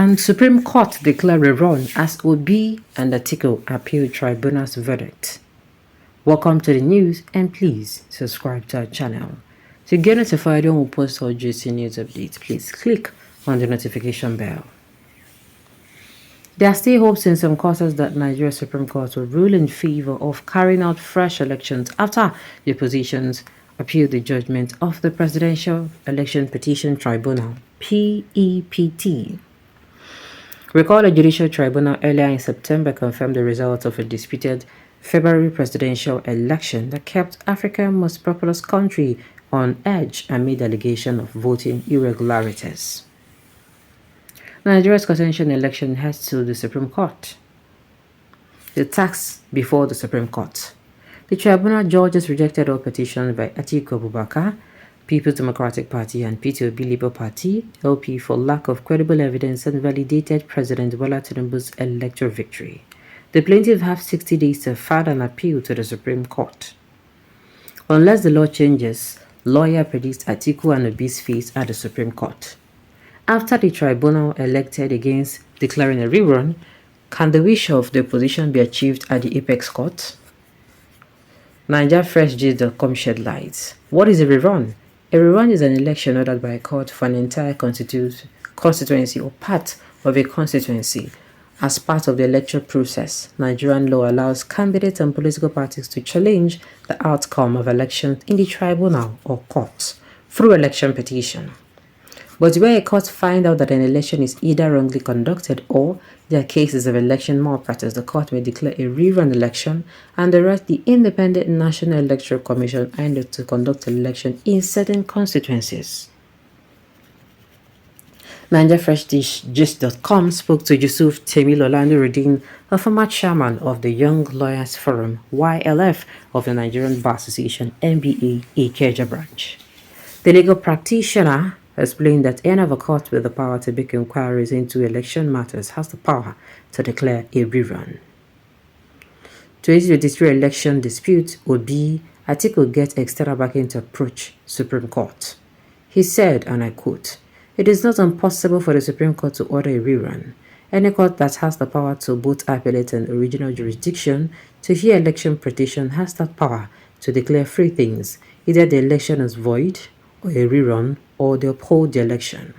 And Supreme Court declared Rerun as Obi and Atiku appeal tribunal's verdict. Welcome to the news, and please subscribe to our channel. To get notified when we post our juicy news updates, please click on the notification bell. There are still hopes in some quarters that Nigeria's Supreme Court will rule in favor of carrying out fresh elections after the oppositions appealed the judgment of the Presidential Election Petition Tribunal, PEPT. Recall the Judicial Tribunal earlier in September confirmed the results of a disputed February presidential election that kept Africa's most populous country on edge amid allegations of voting irregularities. Nigeria's constitutional election heads to the Supreme Court. The tax before the Supreme Court. The tribunal judges rejected all petitions by Atiku Abubakar, People's Democratic Party, and PTOB Labour Party (LP) for lack of credible evidence and validated President Bola Tinubu's electoral victory. The plaintiffs have 60 days to file an appeal to the Supreme Court. Unless the law changes, lawyer predicts Atiku and Obi's fate at the Supreme Court. After the tribunal elected against declaring a rerun, can the wish of the opposition be achieved at the apex court? NigeriaFreshGist.com shed light. What is a rerun? A rerun is an election ordered by a court for an entire constituency or part of a constituency. As part of the electoral process, Nigerian law allows candidates and political parties to challenge the outcome of elections in the tribunal or court through election petition. But where a court finds out that an election is either wrongly conducted or there are cases of election malpractice, the court may declare a rerun election and direct the Independent National Electoral Commission (INEC) to conduct an election in certain constituencies. NigeriaFreshGist.com spoke to Yusuf Temilola Nuruddin, a former chairman of the Young Lawyers Forum (YLF) of the Nigerian Bar Association (NBA) Ikeja branch. The legal practitioner explained that any of a court with the power to make inquiries into election matters has the power to declare a rerun. To ease the district election dispute, Obi Atiku get external backing to approach Supreme Court. He said, and I quote, "It is not impossible for the Supreme Court to order a rerun. Any court that has the power to both appellate and original jurisdiction to hear election petition has that power to declare three things: either the election is void, or a rerun, or they uphold the election."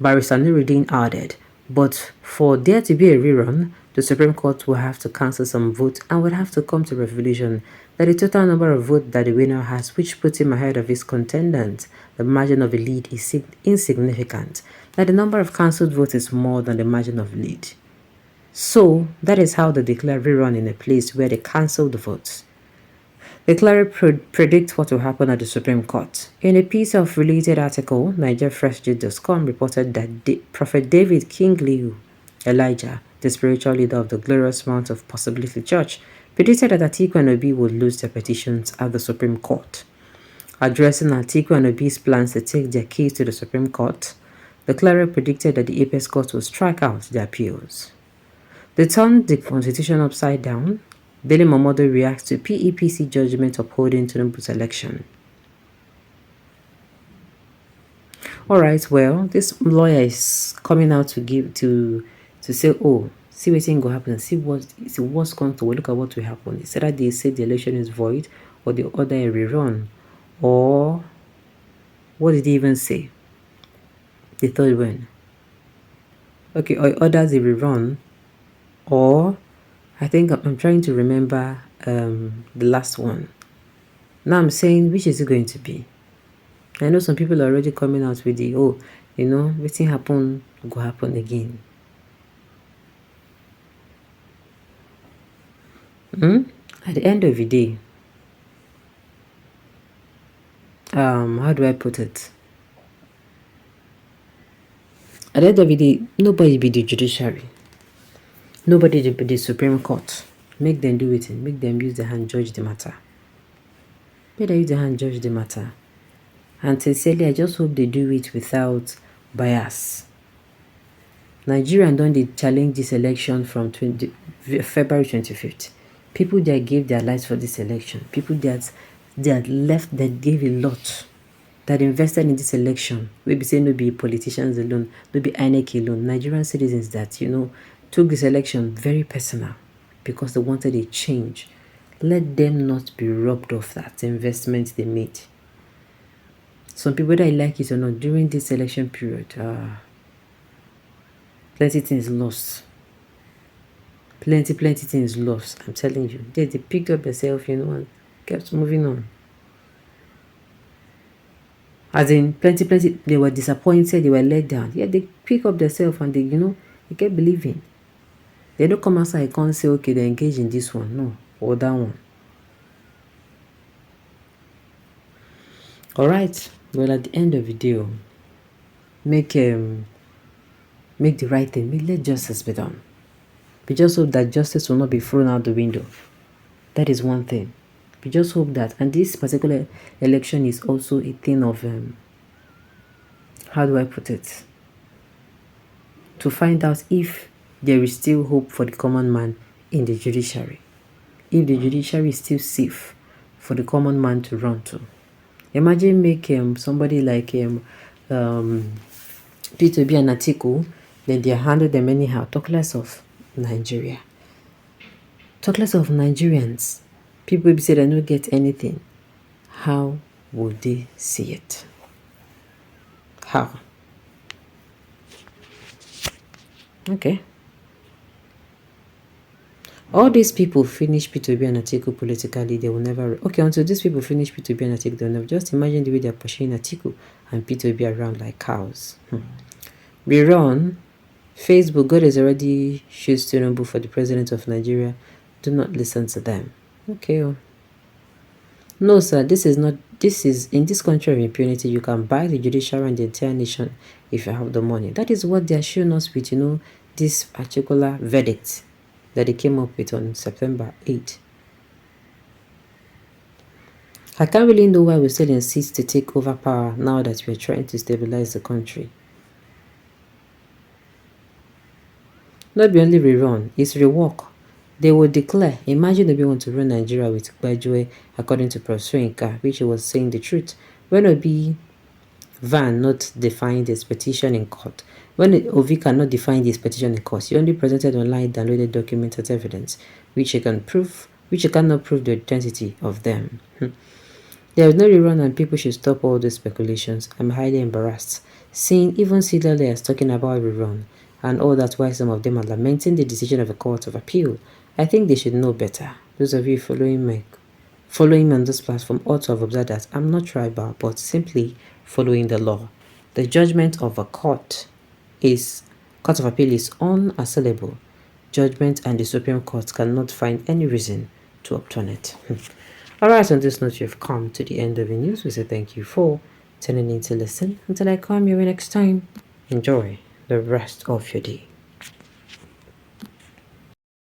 Barrister Nuruddin added, but for there to be a rerun, the Supreme Court will have to cancel some votes and will have to come to a revelation that the total number of votes that the winner has, which puts him ahead of his contendant, the margin of a lead is insignificant, that the number of cancelled votes is more than the margin of lead. So that is how they declare rerun in a place where they cancel the votes. The cleric predict what will happen at the Supreme Court. In a piece of related article, NigeriaFreshGist.com reported that Prophet David King Liu Elijah, the spiritual leader of the Glorious Mount of Possibility Church, predicted that Atiku and Obi would lose their petitions at the Supreme Court. Addressing Atiku and Obi's plans to take their case to the Supreme Court, the cleric predicted that the apex court will strike out their appeals. They turned the constitution upside down. Daily Momodo reacts to PEPC judgment upholding Tinubu's election. Alright, well, this lawyer is coming out to say, oh, see what thing go happen, see what's going to look at what will happen. It's either they say the election is void or they order a rerun. Or what did he even say? The third one. Okay, or orders a rerun, or I think I'm trying to remember the last one. Now I'm saying, which is it going to be? I know some people are already coming out with the, oh, everything happen, go happen again. At the end of the day, how do I put it? At the end of the day, nobody be the judiciary. Nobody be the Supreme Court. Make them do it and make them use the hand judge the matter. Make them use the hand judge the matter. And sincerely, I just hope they do it without bias. Nigeria don't challenge this election from February 25th. People that gave their lives for this election. People that gave a lot. that invested in this election, we be saying no be politicians alone, no be INEC alone, Nigerian citizens that, took this election very personal because they wanted a change. Let them not be robbed of that investment they made. Some people, whether I like it or not, during this election period, plenty things lost. Plenty things lost. I'm telling you. They picked up themselves, and kept moving on. As in, plenty, they were disappointed, they were let down. Yeah, they pick up themselves and they kept believing. They don't come outside and can't say, okay, they engage in this one, no, or that one. Alright, well, at the end of the day, make the right thing, let justice be done. We just hope that justice will not be thrown out the window. That is one thing. We just hope that, and this particular election is also a thing of, how do I put it? To find out if there is still hope for the common man in the judiciary. If the judiciary is still safe for the common man to run to. Imagine make somebody like P2B and Atiku, then they handle them anyhow. Talk less of Nigeria. Talk less of Nigerians. People will say they don't get anything. How would they see it? How? Okay. All these people finish P2B and Atiku politically, they will never... Okay, until these people finish P2B and Atiku, they will never... Just imagine the way they're pushing Atiku and P2B around like cows. Rerun, Facebook, God has already chosen Tinubu for the president of Nigeria. Do not listen to them. Okay. No, sir, this is in this country of impunity, you can buy the judiciary and the entire nation if you have the money. That is what they are showing us with, this particular verdict that they came up with on September 8. I can't really know why we still insist to take over power now that we're trying to stabilize the country. Not be only rerun, it's rework. They will declare, imagine if we want to run Nigeria with Gbajue according to Professor Inka, which he was saying the truth. When Obi Van not defined his petition in court, when Ovi cannot define his petition in court, he only presented online downloaded documents as evidence, which he cannot prove the identity of them. There is no rerun and people should stop all these speculations. I'm highly embarrassed seeing even senior lawyers talking about rerun and all that while some of them are lamenting the decision of a court of appeal. I think they should know better. Those of you following me on this platform ought to have observed that I'm not tribal, but simply following the law. The judgment of a court of appeal is unassailable. Judgment and the Supreme Court cannot find any reason to upturn it. Alright, on this note, you've come to the end of the news. We say thank you for tuning in to listen. Until I come your way next time, enjoy the rest of your day.